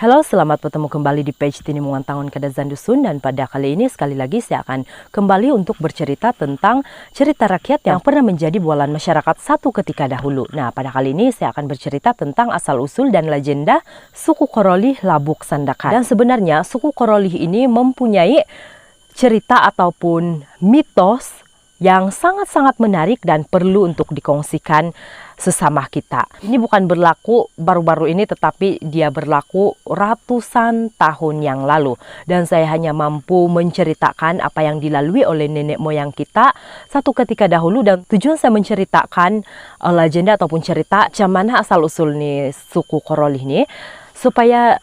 Halo, selamat bertemu kembali di page Tini Muantangon Kadazan Dusun, dan pada kali ini sekali lagi saya akan kembali untuk bercerita tentang cerita rakyat yang pernah menjadi bualan masyarakat satu ketika dahulu. Nah, pada kali ini saya akan bercerita tentang asal-usul dan legenda suku Korolih Labuk Sandakan. Dan sebenarnya suku Korolih ini mempunyai cerita ataupun mitos yang sangat-sangat menarik dan perlu untuk dikongsikan sesama kita. Ini bukan berlaku baru-baru ini, tetapi dia berlaku ratusan tahun yang lalu. Dan saya hanya mampu menceritakan apa yang dilalui oleh nenek moyang kita satu ketika dahulu. Dan tujuan saya menceritakan legenda ataupun cerita macam mana asal-usul nih suku Korolih ini, supaya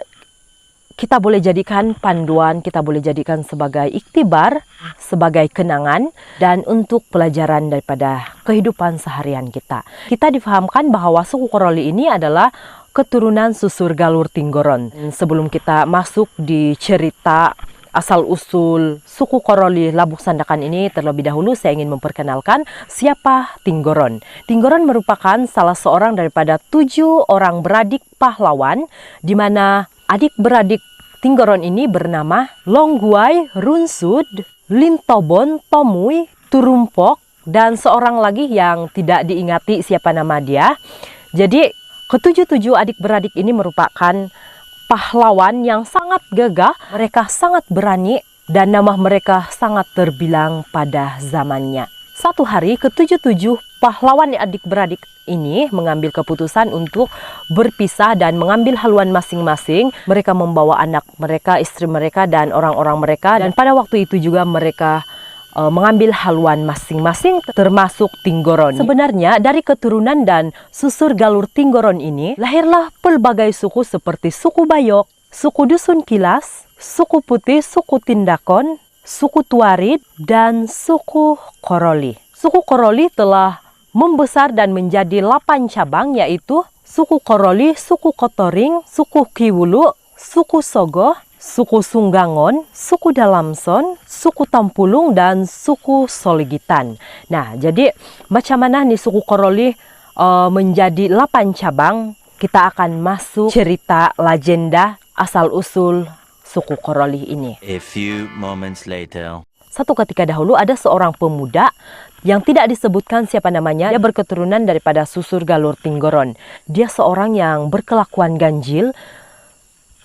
kita boleh jadikan panduan, kita boleh jadikan sebagai iktibar, sebagai kenangan, dan untuk pelajaran daripada kehidupan seharian kita. Kita difahamkan bahwa suku Korolih ini adalah keturunan susur Galur Tinggoron. Sebelum kita masuk di cerita asal-usul suku Korolih Labuk Sandakan ini, terlebih dahulu saya ingin memperkenalkan siapa Tinggoron. Tinggoron merupakan salah seorang daripada 7 orang beradik pahlawan, di mana adik-beradik Tinggoron ini bernama Longguai, Runsud, Lintobon, Tomui, Turumpok, dan seorang lagi yang tidak diingati siapa nama dia. Jadi ketujuh adik-beradik ini merupakan pahlawan yang sangat gagah, mereka sangat berani, dan nama mereka sangat terbilang pada zamannya. Satu hari ketujuh pahlawan adik-beradik ini mengambil keputusan untuk berpisah dan mengambil haluan masing-masing. Mereka membawa anak mereka, istri mereka, dan orang-orang mereka. Dan pada waktu itu juga mereka mengambil haluan masing-masing, termasuk Tinggoron. Sebenarnya dari keturunan dan susur Galur Tinggoron ini lahirlah pelbagai suku seperti suku Bayok, suku Dusun Kilas, suku Putih, suku Tindakon, suku Tuarit, dan suku Korolih. Suku Korolih telah membesar dan menjadi 8 cabang, yaitu suku Korolih, suku Kotoring, suku Kiwulu, suku Sogo, suku Sunggangon, suku Dalamson, suku Tampulung, dan suku Soligitan. Nah, jadi macam mana nih suku Korolih menjadi 8 cabang? Kita akan masuk cerita legenda asal-usul suku Korolih ini. A few moments later. Satu ketika dahulu ada seorang pemuda yang tidak disebutkan siapa namanya. Dia berketurunan daripada susur Galur Tinggoron. Dia seorang yang berkelakuan ganjil.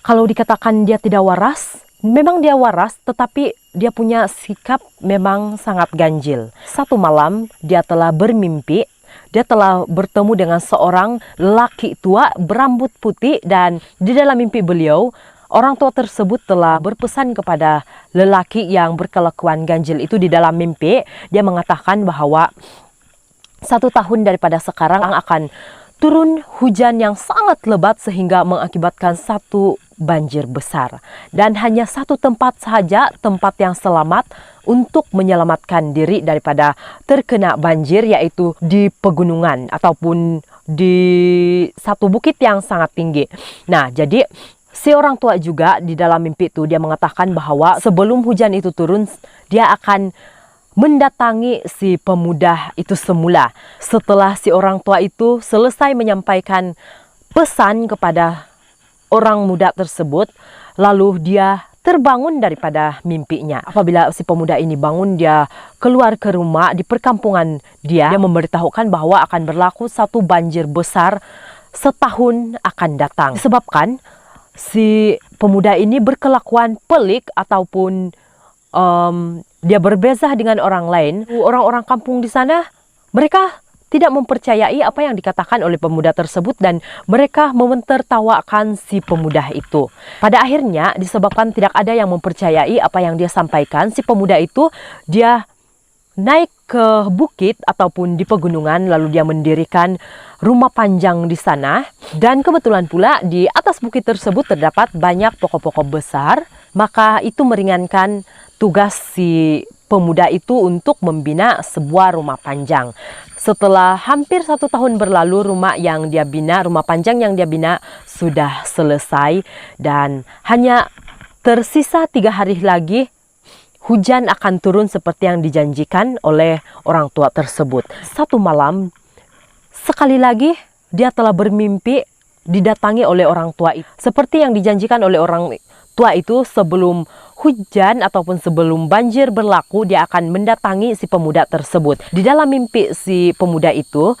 Kalau dikatakan dia tidak waras, memang dia waras, tetapi dia punya sikap memang sangat ganjil. Satu malam dia telah bermimpi. Dia telah bertemu dengan seorang laki tua berambut putih, dan di dalam mimpi beliau, orang tua tersebut telah berpesan kepada lelaki yang berkelakuan ganjil itu di dalam mimpi. Dia mengatakan bahwa 1 tahun daripada sekarang akan turun hujan yang sangat lebat sehingga mengakibatkan satu banjir besar. Dan hanya satu tempat saja, tempat yang selamat untuk menyelamatkan diri daripada terkena banjir, yaitu di pegunungan ataupun di satu bukit yang sangat tinggi. Nah, jadi si orang tua juga di dalam mimpi itu dia mengatakan bahwa sebelum hujan itu turun, dia akan mendatangi si pemuda itu semula. Setelah si orang tua itu selesai menyampaikan pesan kepada orang muda tersebut, lalu dia terbangun daripada mimpinya. Apabila si pemuda ini bangun, dia keluar ke rumah di perkampungan dia memberitahukan bahwa akan berlaku satu banjir besar setahun akan datang. Disebabkan si pemuda ini berkelakuan pelik ataupun dia berbeza dengan orang lain. Orang-orang kampung di sana, mereka tidak mempercayai apa yang dikatakan oleh pemuda tersebut, dan mereka mentertawakan si pemuda itu. Pada akhirnya disebabkan tidak ada yang mempercayai apa yang dia sampaikan, si pemuda itu dia naik ke bukit ataupun di pegunungan, lalu dia mendirikan rumah panjang di sana. Dan kebetulan pula di atas bukit tersebut terdapat banyak pokok-pokok besar, maka itu meringankan tugas si pemuda itu untuk membina sebuah rumah panjang. Setelah hampir 1 tahun berlalu, rumah panjang yang dia bina sudah selesai, dan hanya tersisa 3 hari lagi hujan akan turun seperti yang dijanjikan oleh orang tua tersebut. Satu malam, sekali lagi dia telah bermimpi didatangi oleh orang tua itu. Seperti yang dijanjikan oleh orang tua itu, sebelum hujan ataupun sebelum banjir berlaku, dia akan mendatangi si pemuda tersebut. Di dalam mimpi si pemuda itu,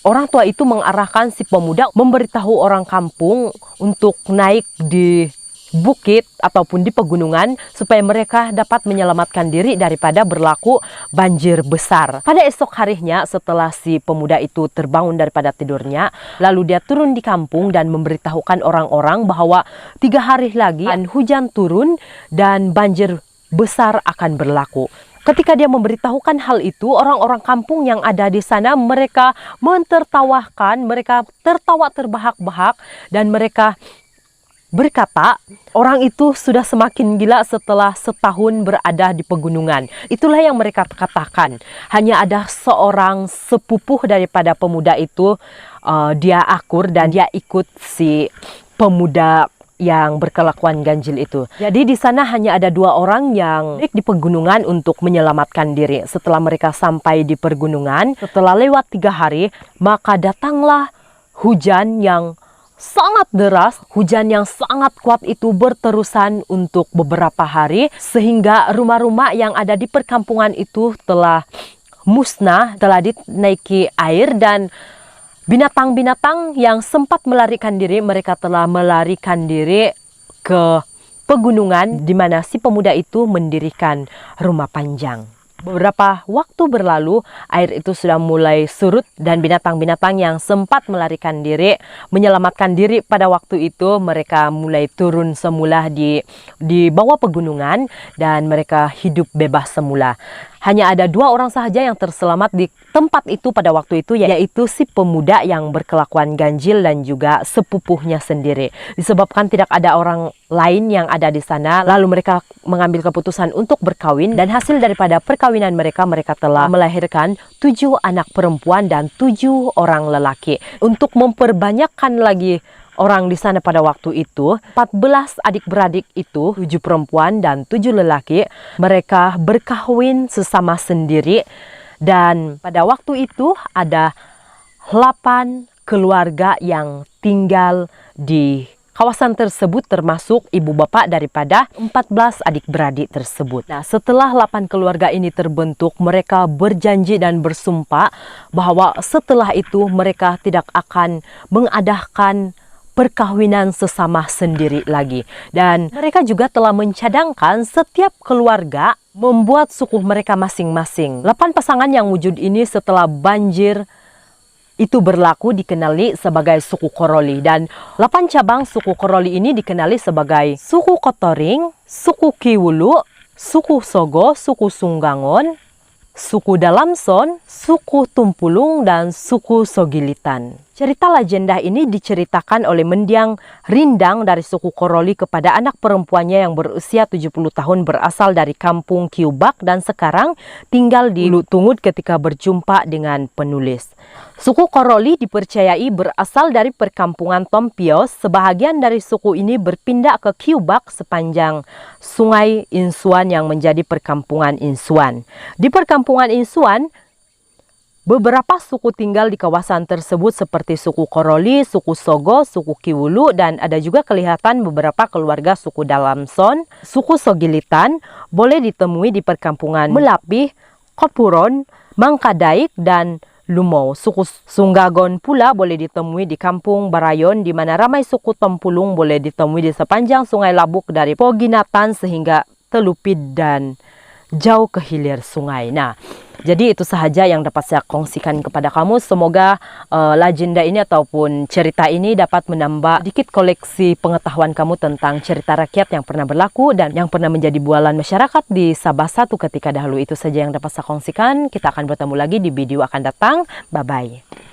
orang tua itu mengarahkan si pemuda memberitahu orang kampung untuk naik di bukit ataupun di pegunungan supaya mereka dapat menyelamatkan diri daripada berlaku banjir besar. Pada esok harinya setelah si pemuda itu terbangun daripada tidurnya, lalu dia turun di kampung dan memberitahukan orang-orang bahwa 3 hari lagi hujan turun dan banjir besar akan berlaku. Ketika dia memberitahukan hal itu, orang-orang kampung yang ada di sana mereka mentertawakan, mereka tertawa terbahak-bahak dan mereka berkata, orang itu sudah semakin gila setelah setahun berada di pegunungan. Itulah yang mereka katakan. Hanya ada seorang sepupuh daripada pemuda itu, dia akur dan dia ikut si pemuda yang berkelakuan ganjil itu. Jadi di sana hanya ada 2 orang yang naik di pegunungan untuk menyelamatkan diri. Setelah mereka sampai di pegunungan, setelah lewat 3 hari, maka datanglah hujan yang sangat deras. Hujan yang sangat kuat itu berterusan untuk beberapa hari, sehingga rumah-rumah yang ada di perkampungan itu telah musnah, telah dinaiki air, dan binatang-binatang yang sempat melarikan diri, mereka telah melarikan diri ke pegunungan di mana si pemuda itu mendirikan rumah panjang. Beberapa waktu berlalu, air itu sudah mulai surut dan binatang-binatang yang sempat melarikan diri, menyelamatkan diri pada waktu itu, mereka mulai turun semula di bawah pegunungan dan mereka hidup bebas semula. Hanya ada 2 orang sahaja yang terselamat di tempat itu pada waktu itu, yaitu si pemuda yang berkelakuan ganjil dan juga sepupuhnya sendiri. Disebabkan tidak ada orang lain yang ada di sana, lalu mereka mengambil keputusan untuk berkawin, dan hasil daripada perkawinan mereka, mereka telah melahirkan 7 anak perempuan dan 7 orang lelaki. Untuk memperbanyakkan lagi orang di sana pada waktu itu, 14 adik-beradik itu, 7 perempuan dan 7 lelaki, mereka berkahwin sesama sendiri. Dan pada waktu itu ada 8 keluarga yang tinggal di kawasan tersebut, termasuk ibu bapak daripada 14 adik-beradik tersebut. Nah, setelah 8 keluarga ini terbentuk, mereka berjanji dan bersumpah bahwa setelah itu mereka tidak akan mengadakan perkawinan sesama sendiri lagi. Dan mereka juga telah mencadangkan setiap keluarga membuat suku mereka masing-masing. 8 pasangan yang wujud ini setelah banjir itu berlaku dikenali sebagai suku Koroli. Dan 8 cabang suku Koroli ini dikenali sebagai suku Kotoring, suku Kiwulu, suku Sogo, suku Sunggangon, suku Dalamson, suku Tumpulung, dan suku Sogilitan. Cerita legenda ini diceritakan oleh mendiang Rindang dari suku Koroli kepada anak perempuannya yang berusia 70 tahun berasal dari kampung Kiubak dan sekarang tinggal di Lutungut ketika berjumpa dengan penulis. Suku Koroli dipercayai berasal dari perkampungan Tompios. Sebahagian dari suku ini berpindah ke Kiubak sepanjang sungai Insuan yang menjadi perkampungan Insuan. Di perkampungan Insuan, beberapa suku tinggal di kawasan tersebut seperti suku Koroli, suku Sogo, suku Kiwulu, dan ada juga kelihatan beberapa keluarga suku Dalamson. Suku Sogilitan boleh ditemui di perkampungan Melapih, Kopuron, Mangkadaik, dan Lumau. Suku Sunggagon pula boleh ditemui di kampung Barayon, di mana ramai suku Tempulung boleh ditemui di sepanjang sungai Labuk dari Poginatan sehingga Telupid dan jauh ke hilir sungai. Nah, jadi itu sahaja yang dapat saya kongsikan kepada kamu. Semoga legenda ini ataupun cerita ini dapat menambah sedikit koleksi pengetahuan kamu tentang cerita rakyat yang pernah berlaku dan yang pernah menjadi bualan masyarakat di Sabah satu ketika dahulu. Itu saja yang dapat saya kongsikan. Kita akan bertemu lagi di video akan datang. Bye-bye.